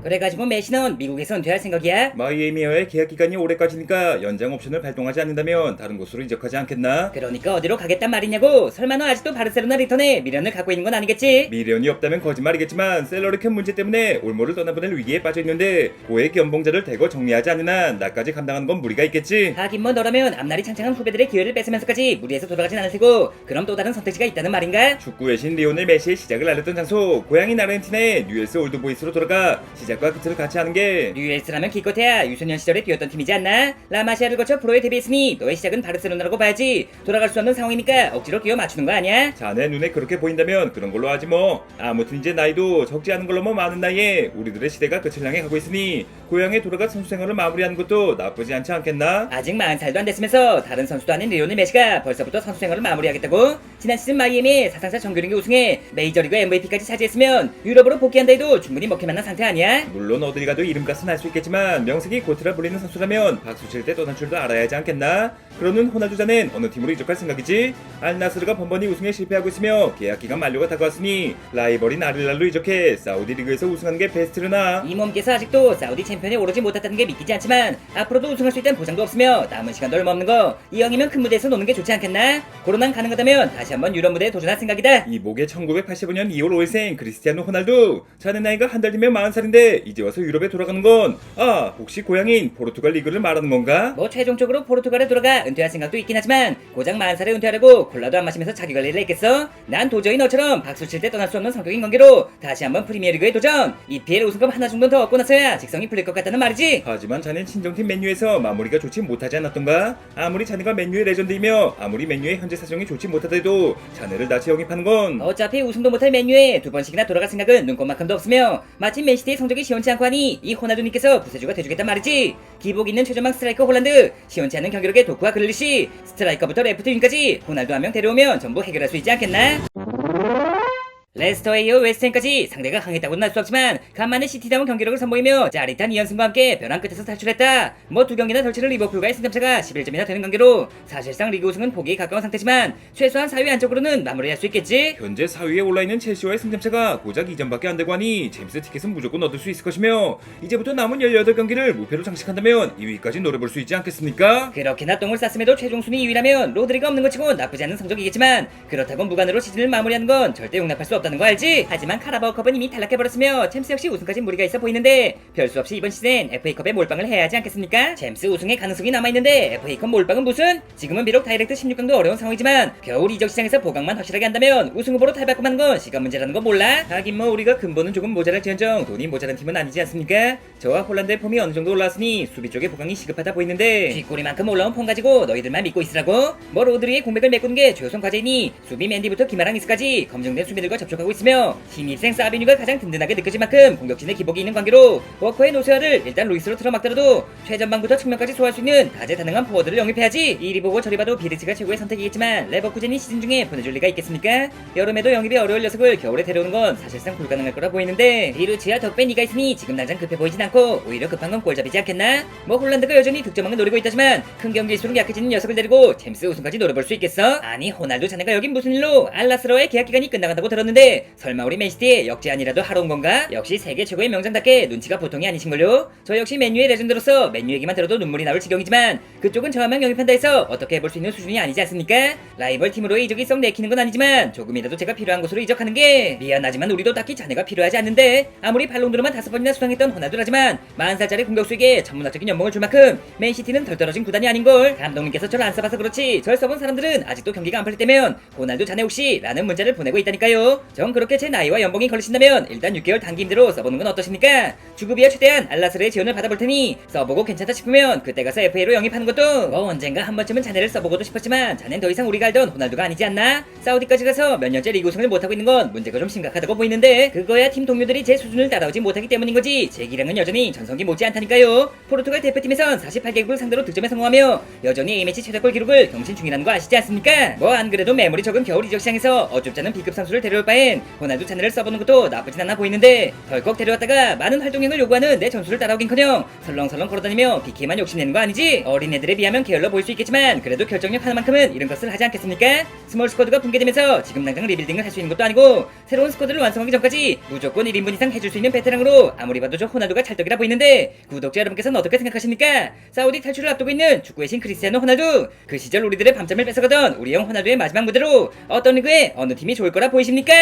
그래가지고 메시는 미국에서 은퇴할 생각이야? 마이애미와의 계약 기간이 올해까지니까 연장 옵션을 발동하지 않는다면 다른 곳으로 이적하지 않겠나? 그러니까 어디로 가겠단 말이냐고. 설마 너 아직도 바르셀로나 리턴에 미련을 갖고 있는 건 아니겠지? 미련이 없다면 거짓말이겠지만 셀러리 캡 문제 때문에 올모를 떠나보낼 위기에 빠져있는데 고액 연봉자를 대거 정리하지 않는 한 나까지 감당하는 건 무리가 있겠지. 하긴 뭐 너라면 앞날이 창창한 후배들의 기회를 뺏으면서까지 무리해서 돌아가진 않을 테고 그럼 또 다른 선택지가 있다는 말인가? 축구의 신 리오넬 메시의 시작을 알렸던 장소 고향인 아르헨티나의 뉴엘스 올드보이스로 돌아가 시작과 끝을 같이 하는 게 뉴엘스라면 기껏해야 유소년 시절에 뛰었던 팀이지 않나? 라마시아를 거쳐 프로에 데뷔했으니 너의 시작은 바르셀로나라고 봐야지. 돌아갈 수 없는 상황이니까 억지로 끼워 맞추는 거 아니야? 자네 눈에 그렇게 보인다면 그런 걸로 하지 뭐. 아무튼 이제 나이도 적지 않은 걸로 뭐 많은 나이에 우리들의 시대가 끝을 향해 가고 있으니 고향에 돌아가 선수 생활을 마무리하는 것도 나쁘지 않지 않겠나? 아직 40살도 안 됐으면서 다른 선수도 아닌 리오넬 메시가 벌써부터 선수 생활을 마무리하겠다고? 지난 시즌 마이애미에 사상자 정규리그 우승에 메이저리그 MVP까지 차지했으면 유럽으로 복귀한다 해도 충분히 먹힐만한 상태 아니야? 물론 어딜 가도 이름값은 할 수 있겠지만 명색이 고트라 불리는 선수라면 박수 칠 때 떠날 줄도 알아야 하지 않겠나? 그러는 호날두 자넨 어느 팀으로 이적할 생각이지? 알나스르가 번번이 우승에 실패하고 있으며 계약 기간 만료가 다가왔으니 라이벌인 아릴랄로 이적해 사우디 리그에서 우승하는 게 베스트려나? 이 몸께서 아직도 사우디 챔피언에 오르지 못했다는 게 믿기지 않지만 앞으로도 우승할 수 있다는 보장도 없으며 남은 시간도 얼마 없는 거 이왕이면 큰 무대에서 노는 게 좋지 않겠나? 고로난 가능하다면 다시 한번 유럽 무대에 도전할 생각이다. 이복의 1985년 2월 5일생 크리스티아노 호날두. 자네 나이가 한 달 뒤면 40살인데 이제 와서 유럽에 돌아가는 건 혹시 고향인 포르투갈 리그를 말하는 건가? 뭐 최종적으로 포르투갈에 돌아가 은퇴할 생각도 있긴 하지만 고작 40살에 은퇴하려고 콜라도 안 마시면서 자기 관리를 했겠어? 난 도저히 너처럼 박수 칠 때 떠날 수 없는 성격인 관계로 다시 한번 프리미어리그에 도전! EPL 우승컵 하나 정도 더 얻고 나서야 직성이 풀릴 것 같다는 말이지. 하지만 자넨 친정팀 맨유에서 마무리가 좋지 못하지 않았던가? 아무리 자네가 맨유의 레전드이며 아무리 맨유의 현재 사정이 좋지 못하더라도 자네를 다시 영입하는 건 어차피 우승도 못할 맨유에 두 번씩이나 돌아갈 생각은 눈꼽만큼도 없으며 마침 맨시티의 성적이 시원치 않고 하니 이 호날두님께서 구세주가 돼주겠단 말이지. 기복 있는 최전방 스트라이커 홀란드, 시원치 않은 경기력의 도쿠와 글리시, 스트라이커부터 레프트윙까지 호날두 한 명 데려오면 전부 해결할 수 있지 않겠나? 레스터에 이어 웨스트햄까지 상대가 강했다고는 할 수 없지만 간만에 시티다운 경기력을 선보이며 짜릿한 2연승과 함께 벼랑 끝에서 탈출했다. 뭐 두 경기나 덜 치른 리버풀과의 승점차가 11점이나 되는 관계로 사실상 리그 우승은 포기에 가까운 상태지만 최소한 4위 안쪽으로는 마무리할 수 있겠지. 현재 4위에 올라있는 첼시와의 승점차가 고작 2점밖에 안 되고 하니 잼스 티켓은 무조건 얻을 수 있을 것이며 이제부터 남은 18경기를 무패로 장식한다면 2위까지 노려볼 수 있지 않겠습니까? 그렇게나 똥을 쌌음에도 최종 순위 2위라면 로드리가 없는 것 치고 나쁘지 않은 성적이겠지만 그렇다고 무관으로 시즌을 마무리하는 건 절대 용납할 수 없다는 거 알지? 하지만 카라바오컵은 이미 탈락해버렸으며 챔스 역시 우승까지 무리가 있어 보이는데 별 수 없이 이번 시즌 FA컵에 몰빵을 해야 하지 않겠습니까? 챔스 우승의 가능성이 남아있는데 FA컵 몰빵은 무슨? 지금은 비록 다이렉트 16강도 어려운 상황이지만 겨울 이적 시장에서 보강만 확실하게 한다면 우승 후보로 탈바꿈하는 건 시간 문제라는 거 몰라? 하긴 뭐 우리가 근본은 조금 모자랄지언정 돈이 모자란 팀은 아니지 않습니까? 저와 폴란드의 폼이 어느 정도 올라왔으니 수비 쪽에 보강이 시급하다 보이는데 쥐꼬리만큼 올라온 폼 가지고 너희들만 믿고 있으라고? 뭐 로드리의 공백을 메꾸는 게 최우선 과제이니 수비 맨디부터 기마랑이스까지 검증된 수비들과 접촉하고 있으며 신입생 사비뉴가 가장 든든하게 느껴질 만큼 공격진의 기복이 있는 관계로 워커의 노세아를 일단 루이스로 틀어막더라도 최전방부터 측면까지 소화할 수 있는 다재다능한 포워드를 영입해야지. 이리 보고 저리 봐도 비르츠가 최고의 선택이겠지만 레버쿠젠이 시즌 중에 보내줄 리가 있겠습니까? 여름에도 영입이 어려울 녀석을 겨울에 데려오는 건 사실상 불가능할 거라 보이는데 비르츠야 덕배 니가 있으니 지금 당장 급해 보이진 않고 오히려 급한 건 골잡이지 않겠나? 뭐 홀란드가 여전히 득점왕을 노리고 있다지만 큰 경기일수록 약해지는 녀석을 데리고 챔스 우승까지 노려볼 수 있겠어? 아니 호날두 자네가 여긴 무슨 일로 알라스러의 계약 기간이 끝나간다고 들었는데 설마 우리 맨시티의 역제안이라도 하러 온 건가? 역시 세계 최고의 명장답게 눈치가 보통이 아니신걸요? 저 역시 맨유의 레전드로서 맨유 얘기만 들어도 눈물이 나올 지경이지만 그쪽은 저 한 명 영입한다 해서 어떻게 해볼 수 있는 수준이 아니지 않습니까? 라이벌 팀으로의 이적이 썩 내키는 건 아니지만 조금이라도 제가 필요한 곳으로 이적하는 게 미안하지만 우리도 딱히 자네가 필요하지 않는데 아무리 발롱도르만 5번이나 수상했던 호날두라지만 40살짜리 공격수에게 천문학적인 연봉을 줄 만큼 맨시티는 덜 떨어진 구단이 아닌걸. 감독님께서 저를 안 써봐서 그렇지 절 써본 사람들은 아직도 경기가 안 풀릴 때면 호날두 자네 혹시 라는 문자를 보내고 있다니까요. 전 그렇게 제 나이와 연봉이 걸리신다면 일단 6개월 단기 임대로 써보는 건 어떠십니까? 주급이야 최대한 알라스르의 지원을 받아볼 테니 써보고 괜찮다 싶으면 그때 가서 FA로 영입하는 것도 뭐 언젠가 한 번쯤은 자네를 써보고도 싶었지만 자넨 더 이상 우리가 알던 호날두가 아니지 않나? 사우디까지 가서 몇 년째 리그 우승을 못하고 있는 건 문제가 좀 심각하다고 보이는데 그거야 팀 동료들이 제 수준을 따라오지 못하기 때문인 거지 제 기량은 여전히 전성기 못지 않다니까요. 포르투갈 대표팀에선 48개국을 상대로 득점에 성공하며 여전히 A매치 최다골 기록을 경신 중이라는 거 아시지 않습니까? 뭐 안 그래도 매물이 적은 겨울 이적 시장에서 어줍잖은 B급 선수를 데려올 바에 바엔 호날두 찬을 써보는 것도 나쁘진 않아 보이는데 덜컥 데려왔다가 많은 활동량을 요구하는 내 전술을 따라오긴커녕 설렁설렁 걸어다니며 PK만 욕심내는 거 아니지? 어린애들에 비하면 게을러 보일 수 있겠지만 그래도 결정력 하나만큼은 이런 것을 하지 않겠습니까? 스몰 스쿼드가 붕괴되면서 지금 당장 리빌딩을 할 수 있는 것도 아니고 새로운 스쿼드를 완성하기 전까지 무조건 1인분 이상 해줄 수 있는 베테랑으로 아무리 봐도 저 호날두가 찰떡이라 보이는데 구독자 여러분께서는 어떻게 생각하십니까? 사우디 탈출을 앞두고 있는 축구의 신 크리스티아노 호날두, 그 시절 우리들의 밤잠을 뺏어가던 우리 형 호날두의 마지막 무대로 어떤 리그에 어느 팀이 좋을 거라 보이십니까?